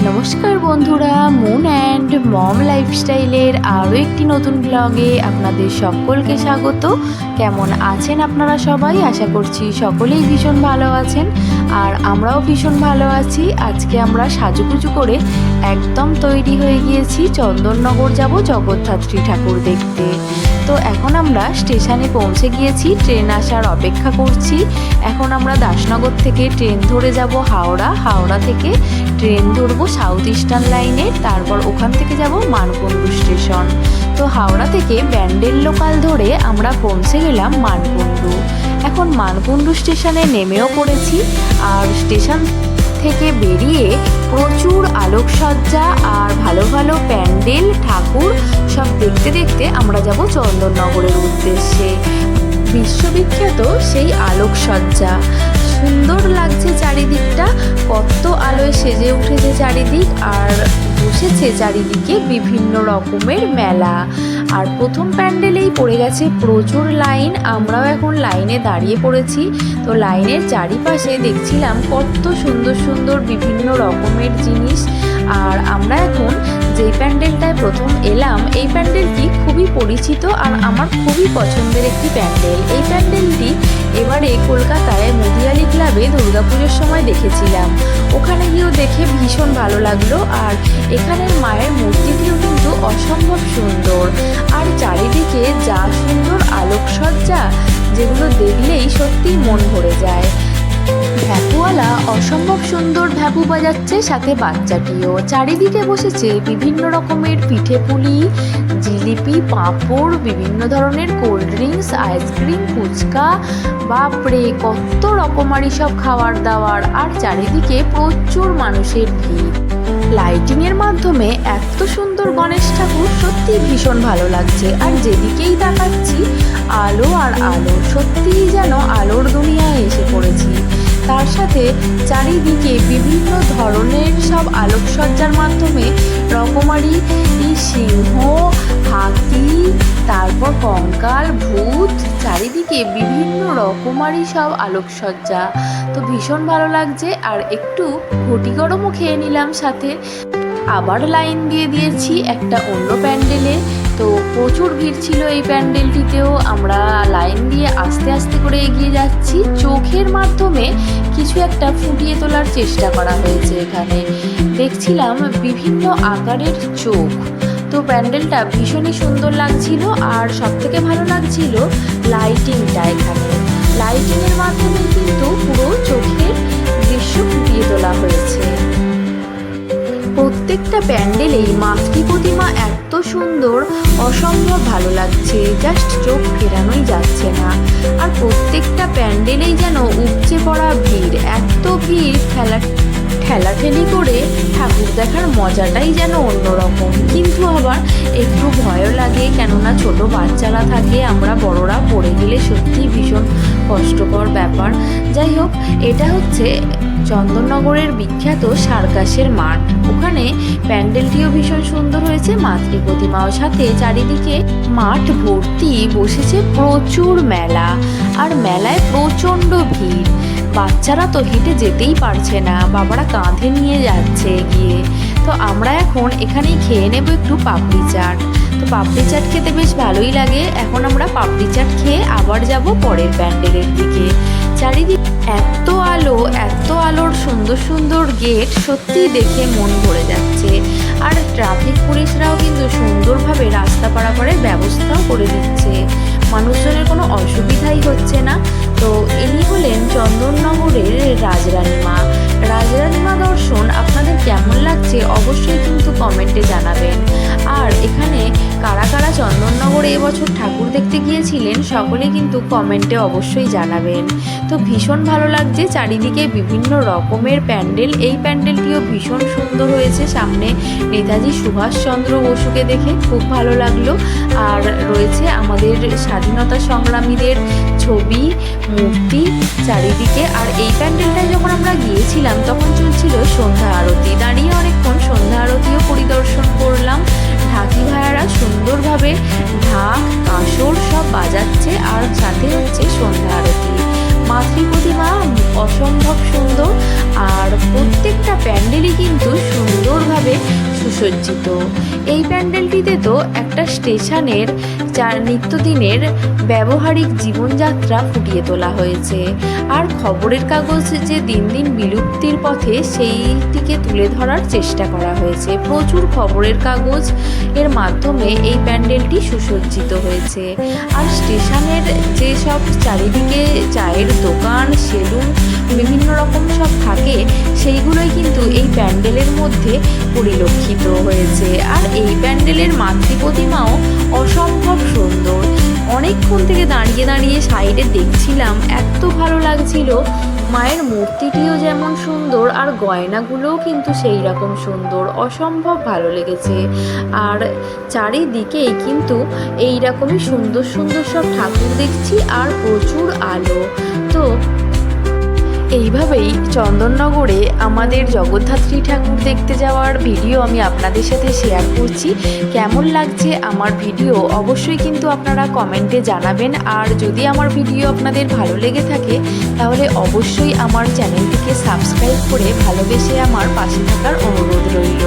নমস্কার বন্ধুরা, moon and mom লাইফস্টাইলের আরও একটি নতুন ব্লগে আপনাদের সকলকে স্বাগত। কেমন আছেন আপনারা সবাই? আশা করছি সকলেই ভীষণ ভালো আছেন, আর আমরাও ভীষণ ভালো আছি। আজকে আমরা সাজুগুজু করে একদম তৈরি হয়ে গিয়েছি, চন্দননগর যাব জগদ্ধাত্রী ঠাকুর দেখতে। তো এখন আমরা স্টেশনে পৌঁছে গিয়েছি, ট্রেন আসার অপেক্ষা করছি। এখন আমরা দাসনগর থেকে ট্রেন ধরে যাব হাওড়া, হাওড়া থেকে ট্রেন ধরবো সাউথ ইস্টার্ন লাইনে, তারপর ওখান থেকে যাব মানকুণ্ডু স্টেশন। তো হাওড়া থেকে ব্যান্ডেল লোকাল ধরে আমরা পৌঁছে গেলাম মানকুণ্ডু। এখন মানকুণ্ডু স্টেশনে নেমেও পড়েছি, আর স্টেশন থেকে বেরিয়ে প্রচুর আলোকসজ্জা আর ভালো ভালো প্যান্ডেল ঠাকুর সব দেখতে দেখতে আমরা যাব চন্দননগরের উদ্দেশ্যে। বিশ্ববিখ্যাত সেই আলোকসজ্জা, সুন্দর লাগছে চারিদিকটা, কত আলোয় সেজে উঠেছে চারিদিক, আর বসেছে চারিদিকে বিভিন্ন রকমের মেলা। আর প্রথম প্যান্ডেলেই পড়ে গেছে প্রচুর লাইন, আমরাও এখন লাইনে দাঁড়িয়ে পড়েছি। তো লাইনের চারিপাশে দেখছিলাম কত সুন্দর সুন্দর বিভিন্ন রকমের জিনিস। আর আমরা এখন যেই প্যান্ডেলটায় প্রথম এলাম, এই প্যান্ডেলটি খুবই পরিচিত আর আমার খুবই পছন্দের একটি প্যান্ডেল। এই প্যান্ডেলটি এবারে কলকাতায় মদিয়ালি ক্লাবে দুর্গাপুজোর সময় দেখেছিলাম, ওখানে গিয়েও দেখে ভীষণ ভালো লাগলো। আর এখানের মায়ের মূর্তিটিও কিন্তু অসম্ভব সুন্দর, আর চারিদিকে যা সুন্দর আলোকসজ্জা, যেগুলো দেখলেই সত্যিই মন ভরে যায়। ভ্যাপুওয়ালা অসম্ভব সুন্দর ভ্যাপু বাজাচ্ছে, সাথে বাচ্চাটিও। চারিদিকে বসেছে বিভিন্ন রকমের পিঠে পুলি, জিলিপি, পাঁপড়, বিভিন্ন ধরনের কোল্ড ড্রিঙ্কস, আইসক্রিম, ফুচকা, বাপরে কত রকমারি সব খাবার দাবার। আর চারিদিকে প্রচুর মানুষের ভিড়। লাইটিংয়ের মাধ্যমে এত সুন্দর গণেশ ঠাকুর সত্যি ভীষণ ভালো লাগছে। আর যেদিকেই তাকাচ্ছি আলো আর আলো, সত্যিই যেন আলোর দুনিয়ায় এসে পড়েছি। তার সাথে চারিদিকে বিভিন্ন ধরনের সব আলোকসজ্জার মাধ্যমে রকমারি সিংহ, হাতি, তারপর কঙ্কাল, ভূত, চারিদিকে বিভিন্ন রকমারি সব আলোকসজ্জা। তো ভীষণ ভালো লাগছে। আর একটু ঘটি গরমও খেয়ে নিলাম সাথে। আবার লাইন দিয়ে দিয়েছি একটা অন্য প্যান্ডেলে। তো প্রচুর ভিড় ছিল এই প্যান্ডেলটিতেও। আমরা লাইন দিয়ে আস্তে আস্তে করে এগিয়ে যাচ্ছি। চোখের মাধ্যমে কিছু একটা ফুটিয়ে তোলার চেষ্টা করা হয়েছে এখানে। দেখছিলাম বিভিন্ন আকারের চোখ। তো প্যান্ডেলটা ভীষণই সুন্দর লাগছিল, আর সবথেকে ভালো লাগছিল লাইটিংটা। এখানে লাইটিংয়ের মাধ্যমে কিন্তু পুরো চোখের দৃশ্য ফুটিয়ে তোলা হয়েছে। প্রত্যেকটা প্যান্ডেলেই মাতৃ প্রতিমা এত সুন্দর, অসম্ভব ভালো লাগছে, জাস্ট চোখ ফেরানোই যাচ্ছে না। আর প্রত্যেকটা প্যান্ডেলেই যেন উপচে পড়া ভিড়, এত ভিড়, ঠেলাঠেলি করে ঠাকুর দেখার মজাটাই যেন অন্যরকম। কিন্তু আবার একটু ভয়ও লাগে, কেননা ছোট বাচ্চারা থাকে, আমরা বড়রা পড়ে গেলে সত্যি ভীষণ কষ্টকর ব্যাপার। যাই হোক, এটা হচ্ছে চন্দননগরের বিখ্যাত সার্কাসের মাঠ। ওখানে প্যান্ডেলটিও ভীষণ সুন্দর হয়েছে, মাতৃ প্রতিমাও, সাথে চারিদিকে মাঠ ভর্তি বসেছে প্রচুর মেলা। আর মেলায় প্রচণ্ড ভিড়, বাচ্চারা তো হেঁটে যেতেই পারছে না, বাবারা কাঁধে নিয়ে যাচ্ছে গিয়ে। তো আমরা এখন এখানেই খেয়ে নেব একটু পাপড়ি চাট। তো পাপড়ি চাট খেতে বেশ ভালোই লাগে। এখন আমরা পাপড়ি চাট খেয়ে আবার যাব পরের প্যান্ডেলের দিকে। চারিদিকে এত আলো, এত আলোর সুন্দর সুন্দর গেট, সত্যি দেখে মন ভরে যাচ্ছে। আর ট্রাফিক পুলিশরাও কিন্তু সুন্দরভাবে রাস্তা পারাপারের ব্যবস্থাও করে দিচ্ছে, মানুষজনের কোনো অসুবিধাই হচ্ছে না। তো ইনি হলেন চন্দননগরের রাজরানীমা। রাজরানীমা দর্শন আপনাদের কেমন লাগছে অবশ্যই কিন্তু কমেন্টে জানাবেন। আর এখানে কারা কারা চন্দননগরে এবছর ঠাকুর দেখতে গিয়েছিলেন সকলে কিন্তু কমেন্টে অবশ্যই জানাবেন। তো ভীষণ ভালো লাগছে, চারিদিকে বিভিন্ন রকমের প্যান্ডেল। এই প্যান্ডেলটিও ভীষণ সুন্দর হয়েছে, সামনে নেতাজি সুভাষচন্দ্র বসুকে দেখে খুব ভালো লাগলো। আর রয়েছে আমাদের স্বাধীনতা সংগ্রামীদের ছবি, মূর্তি চারিদিকে। আর এই প্যান্ডেলটায় যখন আমরা গিয়েছিলাম তখন চলছিল সন্ধ্যা আরতি, দাঁড়িয়ে অনেকক্ষণ সন্ধ্যা আরতিও পরিদর্শন করলাম। ঢাকি ভাইয়ারা সুন্দরভাবে ঢাক, কাঁসর সব বাজাচ্ছে, আর সাথে হচ্ছে সন্ধ্যা আরতি। মাতৃ প্রতিমা অসম্ভব সুন্দর, আর প্রত্যেকটা প্যান্ডেলই কিন্তু সুন্দর সুসজ্জিত। এই প্যান্ডেলটিতে তো একটা স্টেশনের নিত্যদিনের ব্যবহারিক জীবনযাত্রা ফুটিয়ে তোলা হয়েছে। আর খবরের কাগজ যে দিন দিন বিলুপ্তির পথে সেইটিকে তুলে ধরার চেষ্টা করা হয়েছে। প্রচুর খবরের কাগজ এর মাধ্যমে এই প্যান্ডেলটি সুসজ্জিত হয়েছে। আর স্টেশনের যে সব চারিদিকে চায়ের দোকান, সেলুন, বিভিন্ন রকম সব থাকে, সেইগুলোই কিন্তু এই প্যান্ডেলের মধ্যে পরিলক্ষিত হয়েছে। আর এই প্যান্ডেলের মাতৃ প্রতিমাও অসম্ভব সুন্দর। অনেকক্ষণ থেকে দাঁড়িয়ে দাঁড়িয়ে সাইডে দেখছিলাম, এত ভালো লাগছিল। মায়ের মূর্তিটিও যেমন সুন্দর আর গয়নাগুলোও কিন্তু সেই রকম সুন্দর, অসম্ভব ভালো লেগেছে। আর চারিদিকেই কিন্তু এই রকমই সুন্দর সুন্দর সব ঠাকুর দেখছি আর প্রচুর আলো। তো এইভাবেই চন্দননগরে আমাদের জগদ্ধাত্রী ঠাকুর দেখতে যাওয়ার ভিডিও আমি আপনাদের সাথে শেয়ার করছি। কেমন লাগছে আমার ভিডিও অবশ্যই কিন্তু আপনারা কমেন্টে জানাবেন। আর যদি আমার ভিডিও আপনাদের ভালো লেগে থাকে তাহলে অবশ্যই আমার চ্যানেলটিকে সাবস্ক্রাইব করে ভালোবেসে আমার পাশে থাকার অনুরোধ রইল,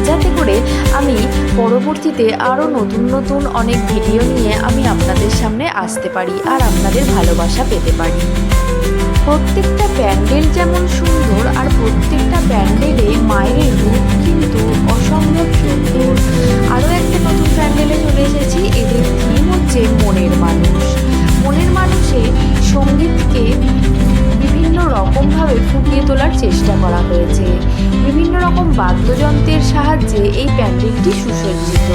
যাতে করে আমি পরবর্তীতে আরও নতুন নতুন অনেক ভিডিও নিয়ে আমি আপনাদের সামনে আসতে পারি আর আপনাদের ভালোবাসা পেতে পারি। প্রত্যেকটা প্যান্ডেল যেমন সুন্দর আর প্রত্যেকটা প্যান্ডেলে মায়ের রূপ কিন্তু অসম্ভব সুন্দর। আরও একটা নতুন প্যান্ডেলে চলে এসেছি। এদের থিম হচ্ছে মনের মানুষ। মনের মানুষে সঙ্গীতকে বিভিন্ন রকমভাবে ফুটিয়ে তোলার চেষ্টা করা হয়েছে। বিভিন্ন রকম বাদ্যযন্ত্রের সাহায্যে এই প্যান্ডেলটি সুসজ্জিত।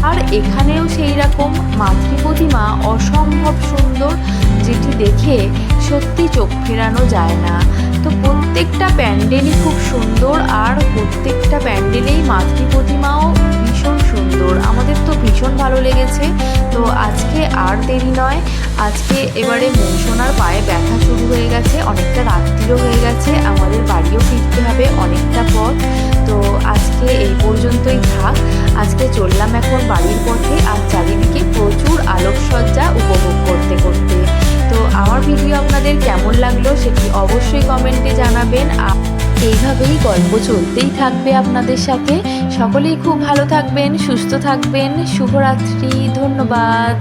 আর এখানেও সেই রকম মাতৃ প্রতিমা অসম্ভব সুন্দর, যেটি দেখে সত্যি চোখ ফেরানো যায় না। তো প্রত্যেকটা প্যান্ডেলই খুব সুন্দর আর প্রত্যেকটা প্যান্ডেলেই মাতৃ প্রতিমাও ভীষণ সুন্দর। আমাদের তো ভীষণ ভালো লেগেছে। তো আজকে আর দেরি নয়, আজকে এবারে মৌসুনার পায়ে ব্যথা শুরু হয়ে গেছে, অনেকটা রাত্রিও হয়ে গেছে, আমাদের বাড়িও ফিরতে হবে অনেকটা পথ। তো আজকে এই পর্যন্তই থাক। আজকে চললাম এখন বাড়ির পথে, আর চারিদিকে প্রচুর আলোকসজ্জা উপভোগ করতে করতে। তো আমার ভিডিও আপনাদের কেমন লাগলো সেটি অবশ্যই কমেন্টে জানাবেন। এইভাবেই গল্প চলতেই থাকবে আপনাদের সাথে। সকলেই খুব ভালো থাকবেন, সুস্থ থাকবেন। শুভরাত্রি, ধন্যবাদ।